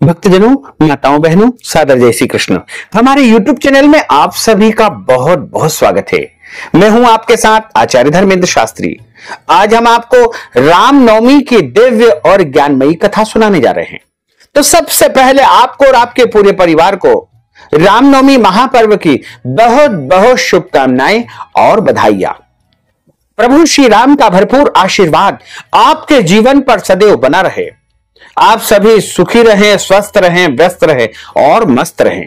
भक्तजनों, माताओं, बहनों, सादर जय श्री कृष्ण। हमारे YouTube चैनल में आप सभी का बहुत बहुत स्वागत है। मैं हूं आपके साथ आचार्य धर्मेंद्र शास्त्री। आज हम आपको रामनवमी की दिव्य और ज्ञानमयी कथा सुनाने जा रहे हैं। तो सबसे पहले आपको और आपके पूरे परिवार को रामनवमी महापर्व की बहुत बहुत शुभकामनाएं और बधाइयां। प्रभु श्री राम का भरपूर आशीर्वाद आपके जीवन पर सदैव बना रहे। आप सभी सुखी रहें, स्वस्थ रहें, व्यस्त रहें और मस्त रहें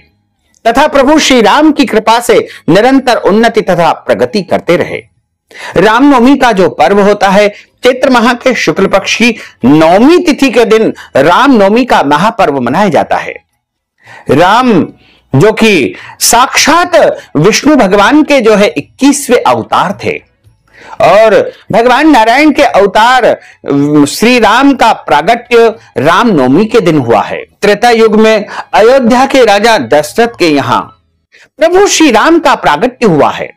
तथा प्रभु श्री राम की कृपा से निरंतर उन्नति तथा प्रगति करते रहे। रामनवमी का जो पर्व होता है, चैत्र माह के शुक्ल पक्ष की नवमी तिथि के दिन रामनवमी का महापर्व मनाया जाता है। राम जो कि साक्षात विष्णु भगवान के जो है 21वें अवतार थे और भगवान नारायण के अवतार श्री राम का प्रागट्य रामनवमी के दिन हुआ है। त्रेता युग में अयोध्या के राजा दशरथ के यहां प्रभु श्री राम का प्रागट्य हुआ है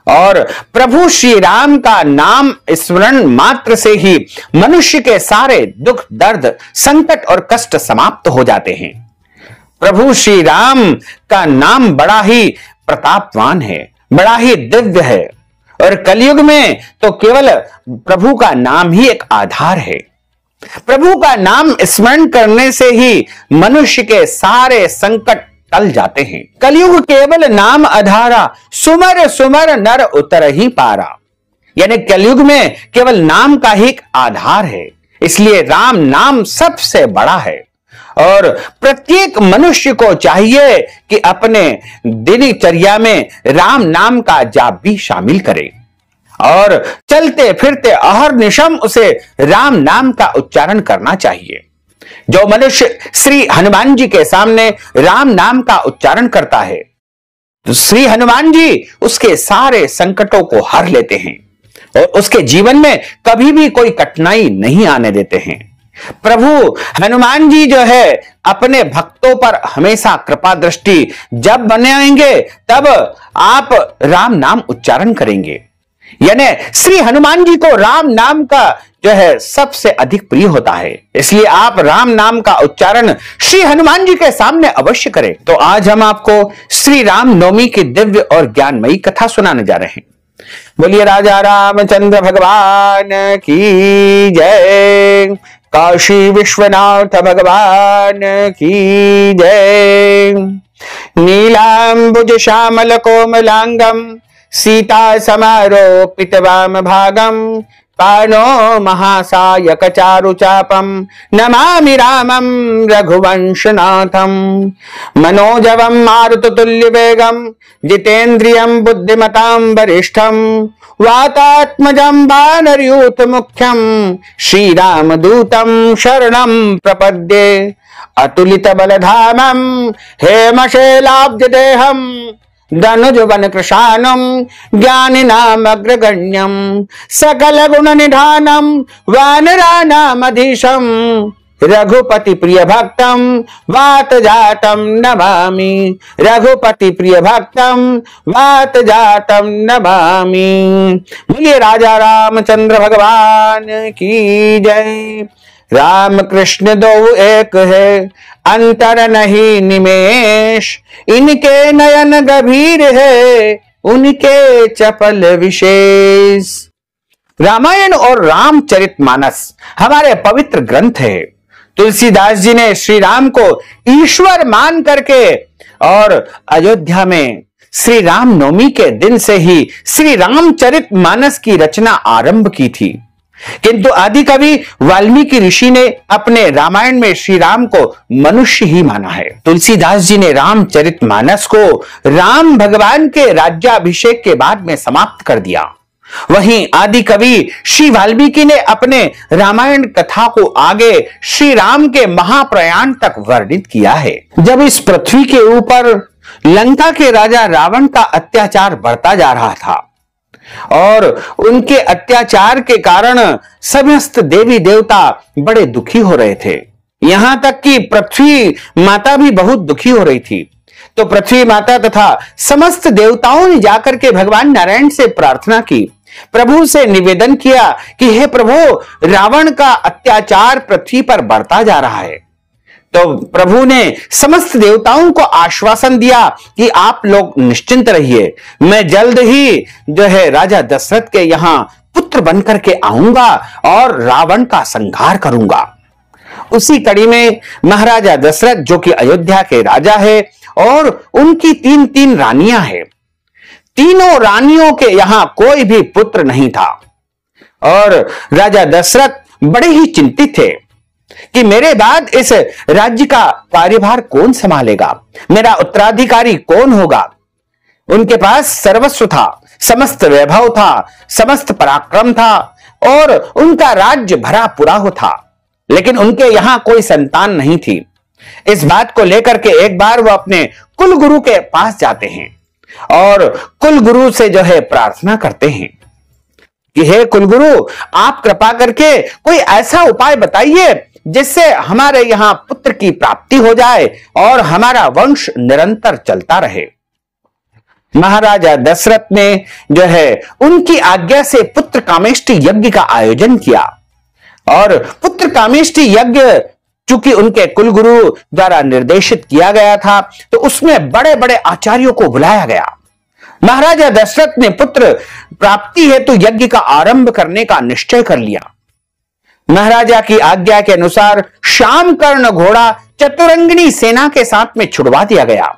और प्रभु श्री राम का नाम स्मरण मात्र से ही मनुष्य के सारे दुख, दर्द, संकट और कष्ट समाप्त हो जाते हैं। प्रभु श्री राम का नाम बड़ा ही प्रतापवान है, बड़ा ही दिव्य है और कलयुग में तो केवल प्रभु का नाम ही एक आधार है। प्रभु का नाम स्मरण करने से ही मनुष्य के सारे संकट टल जाते हैं। कलयुग केवल नाम आधारा, सुमर सुमर नर उतर ही पारा। यानी कलयुग में केवल नाम का ही एक आधार है, इसलिए राम नाम सबसे बड़ा है और प्रत्येक मनुष्य को चाहिए कि अपने दिनचर्या में राम नाम का जाप भी शामिल करे और चलते फिरते अहर्निशम उसे राम नाम का उच्चारण करना चाहिए। जो मनुष्य श्री हनुमान जी के सामने राम नाम का उच्चारण करता है तो श्री हनुमान जी उसके सारे संकटों को हर लेते हैं और उसके जीवन में कभी भी कोई कठिनाई नहीं आने देते हैं। प्रभु हनुमान जी जो है अपने भक्तों पर हमेशा कृपा दृष्टि जब बनाएंगे तब आप राम नाम उच्चारण करेंगे। यानी श्री हनुमान जी को राम नाम का जो है सबसे अधिक प्रिय होता है, इसलिए आप राम नाम का उच्चारण श्री हनुमान जी के सामने अवश्य करें। तो आज हम आपको श्री राम नवमी की दिव्य और ज्ञानमयी कथा सुनाने जा रहे हैं। बोलिए राजा रामचंद्र भगवान की जय, काशी विश्वनाथ भगवान की जय। नीलांबुज श्यामल कोमलांगम सीता समारोपित वाम भागम पानो महासायक चारु चापम नमामि रामं रघुवंशनाथम। मनोजवम मारुततुल्य वेगम जितेन्द्रियं बुद्धिमतां वरिष्ठम वातात्मजं वानरयूथ मुख्यम श्रीरामदूतं शरणं प्रपद्ये। अतुलित बलधामं हेमशैलाब्जदेहं धनुजवन कृशानम ज्ञानिनामग्रगण्यम सकल गुण निधानम वानरानामधीशम रघुपति प्रिय भक्तम वात जातम नमामि। रघुपति प्रिय भक्तम वात जातम नमामि। बोलिए राजा रामचंद्र भगवान की जय। राम कृष्ण दो एक है, अंतर नहीं निमेष। इनके नयन गंभीर है, उनके चपल विशेष। रामायण और रामचरितमानस हमारे पवित्र ग्रंथ है। तुलसीदास जी ने श्री राम को ईश्वर मान करके और अयोध्या में श्री राम नवमी के दिन से ही श्री रामचरितमानस की रचना आरंभ की थी, किंतु आदि कवि वाल्मीकि ऋषि ने अपने रामायण में श्री राम को मनुष्य ही माना है। तुलसीदास जी ने रामचरितमानस को राम भगवान के राज्याभिषेक के बाद में समाप्त कर दिया। वहीं आदि कवि श्री वाल्मीकि ने अपने रामायण कथा को आगे श्री राम के महाप्रयाण तक वर्णित किया है। जब इस पृथ्वी के ऊपर लंका के राजा रावण का अत्याचार बढ़ता जा रहा था और उनके अत्याचार के कारण समस्त देवी देवता बड़े दुखी हो रहे थे, यहां तक कि पृथ्वी माता भी बहुत दुखी हो रही थी। तो पृथ्वी माता तथा समस्त देवताओं ने जाकर के भगवान नारायण से प्रार्थना की, प्रभु से निवेदन किया कि हे प्रभु, रावण का अत्याचार पृथ्वी पर बढ़ता जा रहा है, तो प्रभु ने समस्त देवताओं को आश्वासन दिया कि आप लोग निश्चिंत रहिए, मैं जल्द ही जो है राजा दशरथ के यहां पुत्र बनकर के आऊंगा और रावण का संहार करूंगा। उसी कड़ी में महाराजा दशरथ, जो कि अयोध्या के राजा है, और उनकी तीन रानियां हैं, तीनों रानियों के यहां कोई भी पुत्र नहीं था और राजा दशरथ बड़े ही चिंतित थे कि मेरे बाद इस राज्य का कार्यभार कौन संभालेगा, मेरा उत्तराधिकारी कौन होगा। उनके पास सर्वस्व था, समस्त वैभव था, समस्त पराक्रम था और उनका राज्य भरा पूरा था, लेकिन उनके यहां कोई संतान नहीं थी। इस बात को लेकर के एक बार वो अपने कुल गुरु के पास जाते हैं और कुल गुरु से जो है प्रार्थना करते हैं कि हे कुलगुरु, आप कृपा करके कोई ऐसा उपाय बताइए जिससे हमारे यहां पुत्र की प्राप्ति हो जाए और हमारा वंश निरंतर चलता रहे। महाराजा दशरथ ने जो है उनकी आज्ञा से पुत्र कामेष्टि यज्ञ का आयोजन किया और पुत्र कामेष्टि यज्ञ चूंकि उनके कुलगुरु द्वारा निर्देशित किया गया था, तो उसमें बड़े बड़े आचार्यों को बुलाया गया। महाराजा दशरथ ने पुत्र प्राप्ति हेतु यज्ञ का आरंभ करने का निश्चय कर लिया। महाराजा की आज्ञा के अनुसार शामकर्ण घोड़ा चतुरंगिणी सेना के साथ में छुड़वा दिया गया।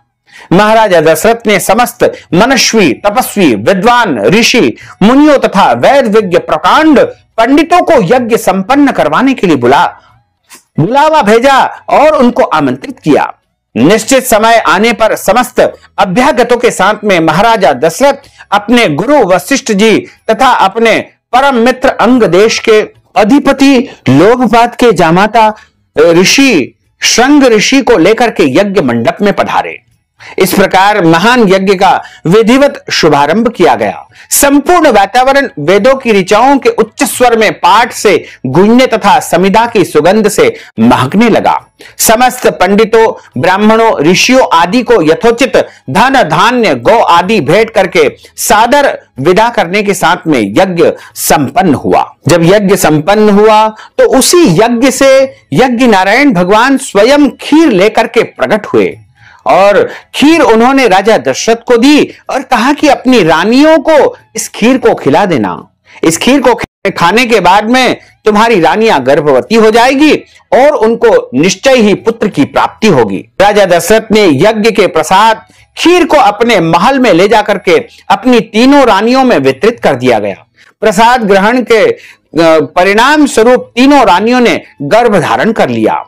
महाराजा दशरथ ने समस्त मनस्वी, तपस्वी, विद्वान, ऋषि, मुनियों तथा वैद विज्ञ प्रकांड पंडितों को यज्ञ संपन्न करवाने के लिए बुलावा भेजा और उनको आमंत्रित किया। निश्चित समय आने पर समस्त अभ्यागतों के साथ में महाराजा दशरथ अपने गुरु वशिष्ठ जी तथा अपने परम मित्र अंग देश के अधिपति लोकपात के जामाता ऋषि श्रृंग ऋषि को लेकर के यज्ञ मंडप में पधारे। इस प्रकार महान यज्ञ का विधिवत शुभारंभ किया गया। संपूर्ण वातावरण वेदों की ऋचाओं के उच्च स्वर में पाठ से गूंजने तथा समिधा की सुगंध से महकने लगा। समस्त पंडितों, ब्राह्मणों, ऋषियों आदि को यथोचित धन, धान्य, गौ आदि भेंट करके सादर विदा करने के साथ में यज्ञ संपन्न हुआ। जब यज्ञ संपन्न हुआ तो उसी यज्ञ से यज्ञ नारायण भगवान स्वयं खीर लेकर के प्रकट हुए और खीर उन्होंने राजा दशरथ को दी और कहा कि अपनी रानियों को इस खीर को खिला देना। इस खीर को खाने के बाद में तुम्हारी रानियां गर्भवती हो जाएगी और उनको निश्चय ही पुत्र की प्राप्ति होगी। राजा दशरथ ने यज्ञ के प्रसाद खीर को अपने महल में ले जाकर के अपनी तीनों रानियों में वितरित कर दिया गया। प्रसाद ग्रहण के परिणाम स्वरूप तीनों रानियों ने गर्भ धारण कर लिया।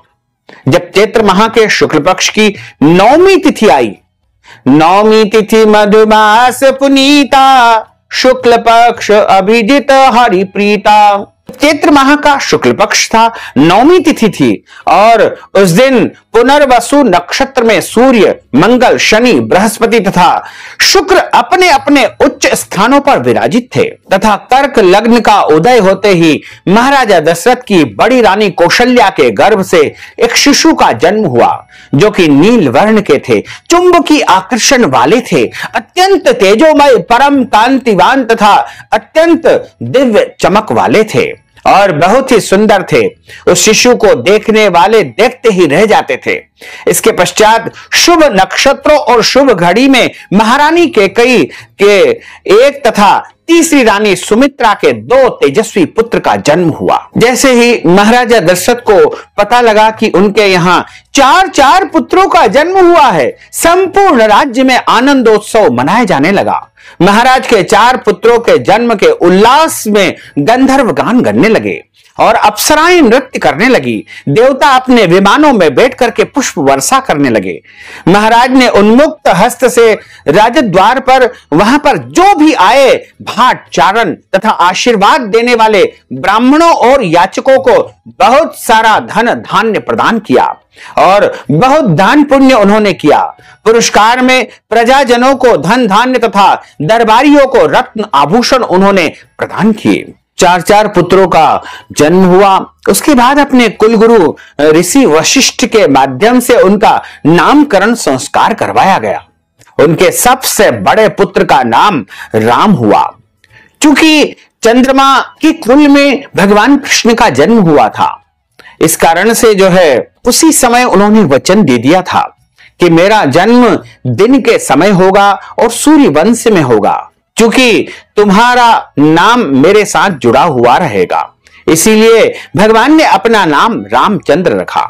जब चैत्र माह के शुक्ल पक्ष की नौमी तिथि आई, नौमी तिथि मधुमास पुनीता, शुक्ल पक्ष अभिजित हरि प्रीता। चैत्र माह का शुक्ल पक्ष था, नौमी तिथि थी और उस दिन पुनर्वसु नक्षत्र में सूर्य, मंगल, शनि, बृहस्पति तथा शुक्र अपने अपने उच्च स्थानों पर विराजित थे तथा कर्क लग्न का उदय होते ही महाराजा दशरथ की बड़ी रानी कौशल्या के गर्भ से एक शिशु का जन्म हुआ, जो कि नील वर्ण के थे, चुंबकीय आकर्षण वाले थे, अत्यंत तेजोमय, परम कांतिवान तथा अत्यंत दिव्य चमक वाले थे और बहुत ही सुंदर थे। उस शिशु को देखने वाले देखते ही रह जाते थे। इसके पश्चात शुभ नक्षत्रों और शुभ घड़ी में महारानी केकई के एक तथा तीसरी रानी सुमित्रा के 2 तेजस्वी पुत्र का जन्म हुआ। जैसे ही महाराजा दशरथ को पता लगा कि उनके यहाँ 4 पुत्रों का जन्म हुआ है, संपूर्ण राज्य में आनंदोत्सव मनाया जाने लगा। महाराज के 4 पुत्रों के जन्म के उल्लास में गंधर्व गान करने लगे और अप्सराएं नृत्य करने लगी। देवता अपने विमानों में बैठ करके पुष्प वर्षा करने लगे। महाराज ने उन्मुक्त हस्त से राजद्वार पर वहां पर जो भी आए भाट, चारण तथा आशीर्वाद देने वाले ब्राह्मणों और याचकों को बहुत सारा धन धान्य प्रदान किया और बहुत दान पुण्य उन्होंने किया। पुरस्कार में प्रजाजनों को धन धान्य तथा दरबारियों को रत्न आभूषण उन्होंने प्रदान किए। 4 पुत्रों का जन्म हुआ। उसके बाद अपने कुलगुरु ऋषि वशिष्ठ के माध्यम से उनका नामकरण संस्कार करवाया गया। उनके सबसे बड़े पुत्र का नाम राम हुआ। चूंकि चंद्रमा की कुल में भगवान कृष्ण का जन्म हुआ था, इस कारण से जो है उसी समय उन्होंने वचन दे दिया था कि मेरा जन्म दिन के समय होगा और सूर्य वंश में होगा, क्योंकि तुम्हारा नाम मेरे साथ जुड़ा हुआ रहेगा। इसीलिए भगवान ने अपना नाम रामचंद्र रखा।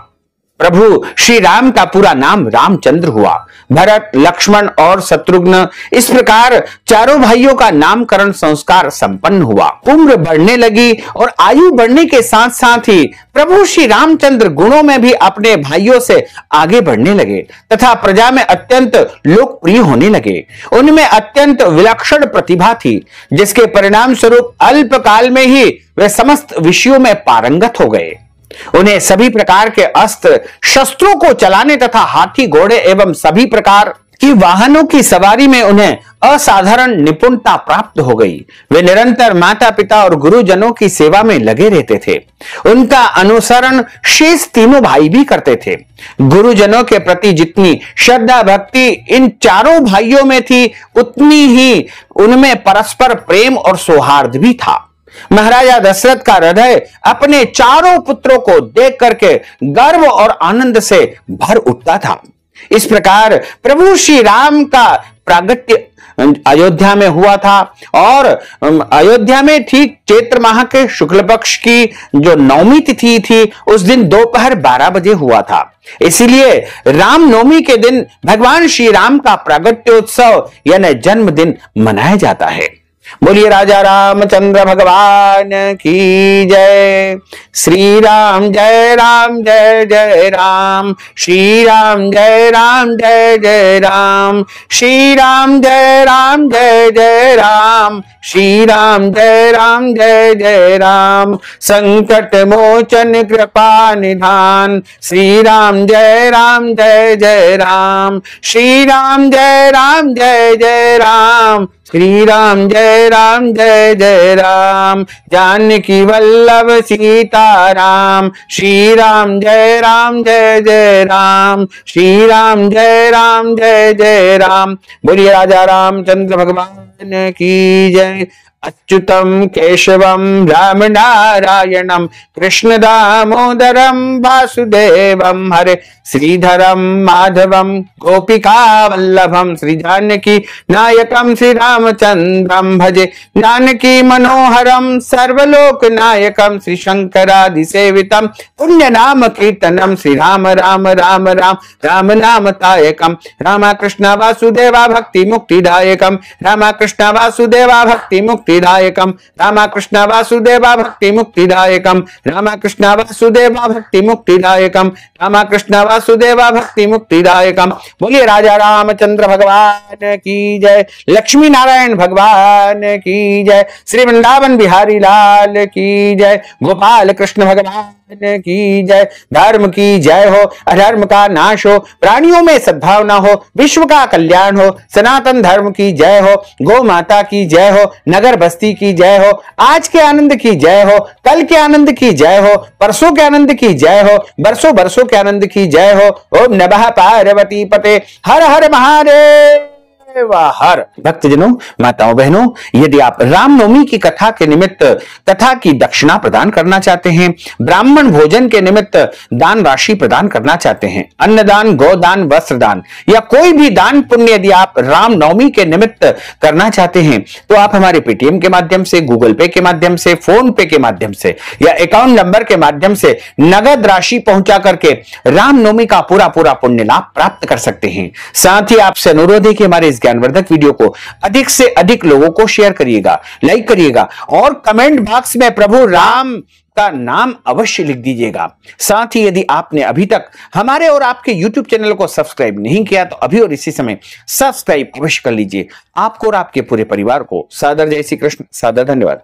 प्रभु श्री राम का पूरा नाम रामचंद्र हुआ। भरत, लक्ष्मण और शत्रुघ्न, इस प्रकार चारों भाइयों का नामकरण संस्कार संपन्न हुआ। उम्र बढ़ने लगी और आयु बढ़ने के साथ साथ ही प्रभु श्री रामचंद्र गुणों में भी अपने भाइयों से आगे बढ़ने लगे तथा प्रजा में अत्यंत लोकप्रिय होने लगे। उनमें अत्यंत विलक्षण प्रतिभा थी, जिसके परिणाम स्वरूप अल्प काल में ही वे समस्त विषयों में पारंगत हो गए। उन्हें सभी प्रकार के अस्त्र शस्त्रों को चलाने तथा हाथी, घोड़े एवं सभी प्रकार की वाहनों की सवारी में उन्हें असाधारण निपुणता प्राप्त हो गई। वे निरंतर माता पिता और गुरुजनों की सेवा में लगे रहते थे। उनका अनुसरण शेष तीनों भाई भी करते थे। गुरुजनों के प्रति जितनी श्रद्धा भक्ति इन चारों भाइयों में थी, उतनी ही उनमें परस्पर प्रेम और सौहार्द भी था। महाराजा दशरथ का हृदय अपने चारों पुत्रों को देख करके गर्व और आनंद से भर उठता था। इस प्रकार प्रभु श्री राम का प्रागट्य अयोध्या में हुआ था और अयोध्या में ठीक चैत्र माह के शुक्ल पक्ष की जो नवमी तिथि थी, उस दिन दोपहर 12 बजे हुआ था। इसीलिए रामनवमी के दिन भगवान श्री राम का प्रागट्योत्सव यानी जन्मदिन मनाया जाता है। बोलिए राजा रामचंद्र भगवान की जय। श्री राम जय राम जय जय राम, श्री राम जय राम जय जय राम, श्री राम जय राम जय जय राम, श्री राम जय राम जय जय राम। संकट मोचन कृपा निधान, श्री राम जय जय राम, श्री राम जय जय राम, श्री राम जय राम। जानकी वल्लभ सीता राम, श्री राम जय जय राम, श्री राम जय जय राम। बोलिए राजा रामचंद्र भगवान की जय। अच्युतम केशवम राम नारायणम कृष्ण दामोदरम वासुदेवम हरे श्रीधरम माधवम गोपिका वल्लभम श्री जानकी नायकम श्री रामचंद्रम भजे जानकी मनोहरम सर्वलोक नायकम श्री शंकरादि सेवितम पुण्य नाम कीर्तनम श्री राम राम राम राम राम नाम तायकम रामा कृष्ण वासुदेवा भक्ति मुक्तिदायकम रामा कृष्ण वासुदेवा भक्ति मुक्तिदायकम रामा कृष्ण वासुदेवा भक्ति मुक्तिदायकम रामा कृष्ण वासुदेवा भक्ति मुक्तिदायकम रामा कृष्ण वासुदेवा भक्ति मुक्तिदायकम। बोलिए राजा रामचंद्र भगवान की जय, लक्ष्मी नारायण भगवान की जय, श्री वृंदावन बिहारी लाल की जय, गोपाल कृष्ण भगवान की जय। धर्म की जय हो, अधर्म का नाश हो, प्राणियों में सद्भावना हो, विश्व का कल्याण हो, सनातन धर्म की जय हो, गौ माता की जय हो, नगर बस्ती की जय हो, आज के आनंद की जय हो, कल के आनंद की जय हो, परसों के आनंद की जय हो, बरसों बरसों के आनंद की जय हो। ओम नमः पार्वती पते, हर हर महादेव। हर भक्तजनों, माताओं बहनों, यदि आप रामनवमी की कथा के निमित्त कथा की दक्षिणा प्रदान करना चाहते हैं, ब्राह्मण भोजन के निमित्त दान राशि प्रदान करना चाहते हैं, अन्नदान, गोदान, वस्त्रदान या कोई भी दान पुण्य यदि आप रामनवमी के निमित्त करना चाहते हैं, तो आप हमारे पेटीएम के माध्यम से, गूगल पे के माध्यम से, फोन पे के माध्यम से या अकाउंट नंबर के माध्यम से नगद राशि पहुंचा करके रामनवमी का पूरा पूरा पुण्य लाभ प्राप्त कर सकते हैं। साथ ही आपसे अनुरोध है कि हमारे इस ज्ञानवर्धक वीडियो को अधिक से अधिक लोगों को शेयर करिएगा, लाइक करिएगा और कमेंट बॉक्स में प्रभु राम का नाम अवश्य लिख दीजिएगा। साथ ही यदि आपने अभी तक हमारे और आपके YouTube चैनल को सब्सक्राइब नहीं किया तो अभी और इसी समय सब्सक्राइब अवश्य कर लीजिए। आपको और आपके पूरे परिवार को सादर जय श्री कृष्ण, सादर धन्यवाद।